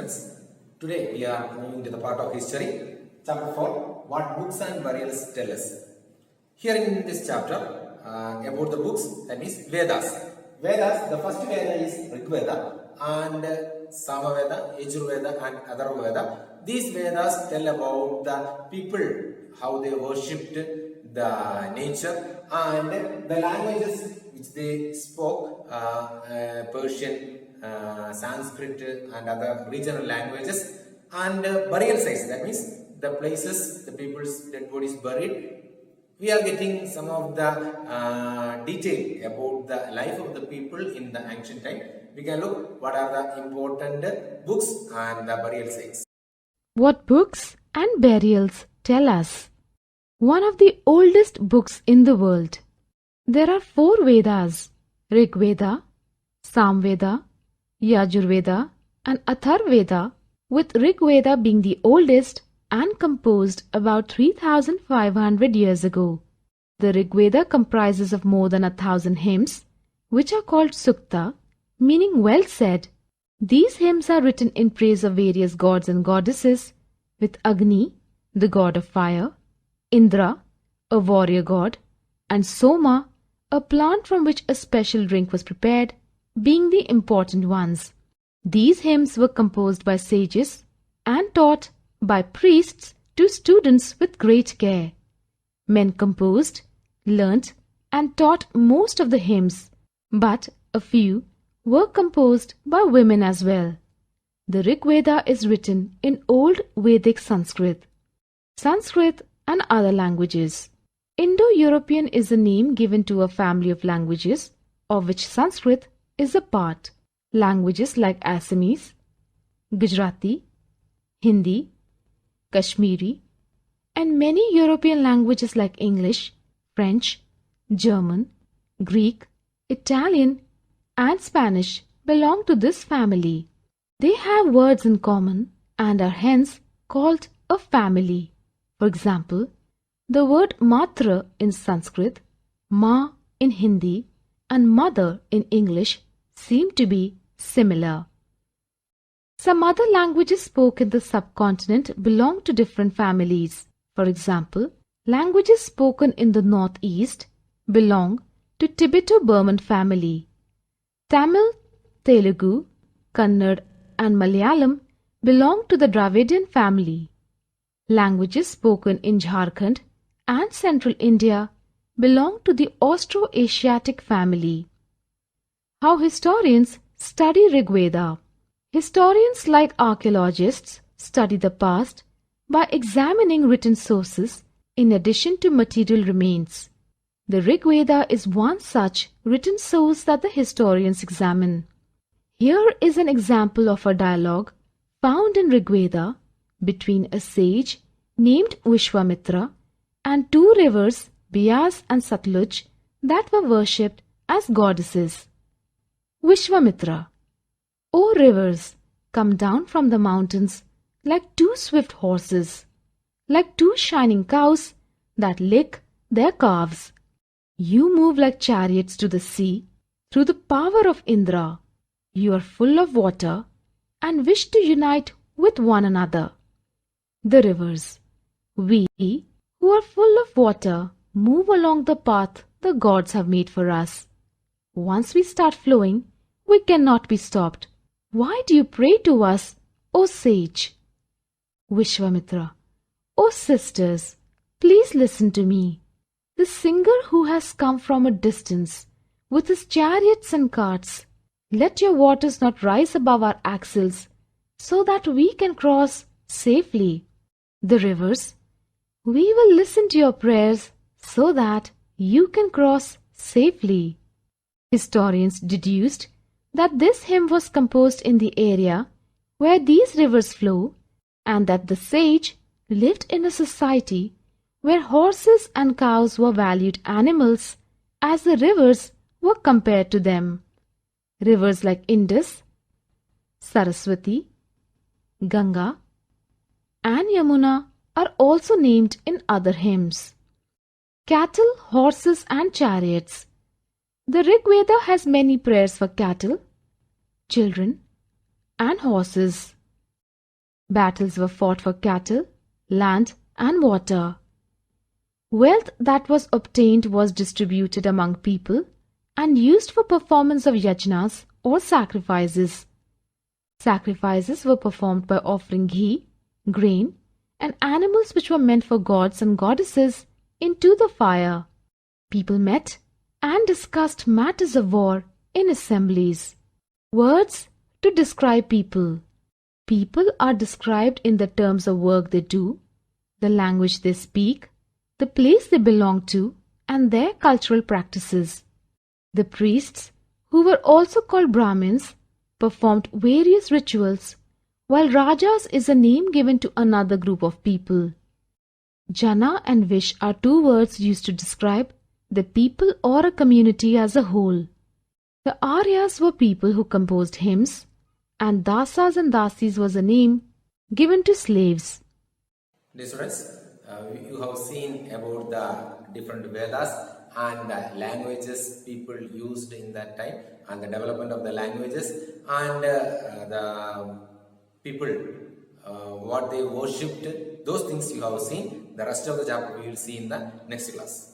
friends. Today we are moving to the part of history. Chapter 4. What books and burials tell us. Here in this chapter about the books, that means Vedas. Vedas, the first Veda is Rig Veda and Sama Veda, Yajur Veda and Atharva Veda. These Vedas tell about the people, how they worshipped the nature and the languages which they spoke, Persian, Sanskrit and other regional languages, and burial sites, that means the places the people's dead bodies buried. We are getting some of the detail about the life of the people in the ancient time. We can look what are the important books and the burial sites. What books and burials tell us? One of the oldest books in the world. There are 4 Vedas: Rig Veda, Sam Veda, Yajur Veda and Atharva Veda, with Rig Veda being the oldest and composed about 3,500 years ago. The Rig Veda comprises of more than 1,000 hymns, which are called Sukta, meaning well said. These hymns are written in praise of various gods and goddesses, with Agni, the god of fire, Indra, a warrior god, and Soma, a plant from which a special drink was prepared, being the important ones. These hymns were composed by sages and taught by priests to students with great care. Men composed, learnt and taught most of the hymns, but a few were composed by women as well. The Rig Veda is written in Old Vedic Sanskrit and other languages. Indo-European is a name given to a family of languages, of which Sanskrit is a part. Languages like Assamese, Gujarati, Hindi, Kashmiri, and many European languages like English, French, German, Greek, Italian, and Spanish belong to this family. They have words in common and are hence called a family. For example, the word matra in Sanskrit, ma in Hindi, and mother in English seem to be similar. Some other languages spoken in the subcontinent belong to different families. For example, languages spoken in the northeast belong to Tibeto-Burman family. Tamil, Telugu, Kannada and Malayalam belong to the Dravidian family. Languages spoken in Jharkhand and central India belong to the Austro-Asiatic family. How historians study Rig Veda. Historians, like archaeologists, study the past by examining written sources in addition to material remains. The Rig Veda is one such written source that the historians examine. Here is an example of a dialogue found in Rig Veda between a sage named Vishwamitra and 2 rivers, Beas and Satluj, that were worshipped as goddesses. Vishwamitra: O rivers, come down from the mountains like 2 swift horses, like 2 shining cows that lick their calves. You move like chariots to the sea through the power of Indra. You are full of water and wish to unite with one another. The rivers: we, who are full of water, move along the path the gods have made for us. Once we start flowing, we cannot be stopped. Why do you pray to us, O sage? Vishwamitra: O sisters, please listen to me. The singer who has come from a distance with his chariots and carts, let your waters not rise above our axles so that we can cross safely. The rivers: we will listen to your prayers so that you can cross safely. Historians deduced that this hymn was composed in the area where these rivers flow, and that the sage lived in a society where horses and cows were valued animals as the rivers were compared to them. Rivers like Indus, Saraswati, Ganga, and Yamuna are also named in other hymns. Cattle, horses and chariots. The Rig Veda has many prayers for cattle, children, and horses. Battles were fought for cattle, land, and water. Wealth that was obtained was distributed among people and used for performance of yajnas or sacrifices. Sacrifices were performed by offering ghee, grain, and animals which were meant for gods and goddesses into the fire. People met and discussed matters of war in assemblies. Words to describe people. People are described in the terms of work they do, the language they speak, the place they belong to, and their cultural practices. The priests, who were also called Brahmins, performed various rituals, while Rajas is a name given to another group of people. Jana and Vish are two words used to describe the people or a community as a whole. The Aryas were people who composed hymns, and Dasas and Dasis was a name given to slaves. Dear students, you have seen about the different Vedas and the languages people used in that time and the development of the languages and the people what they worshipped. Those things you have seen. The rest of the chapter we will see in the next class.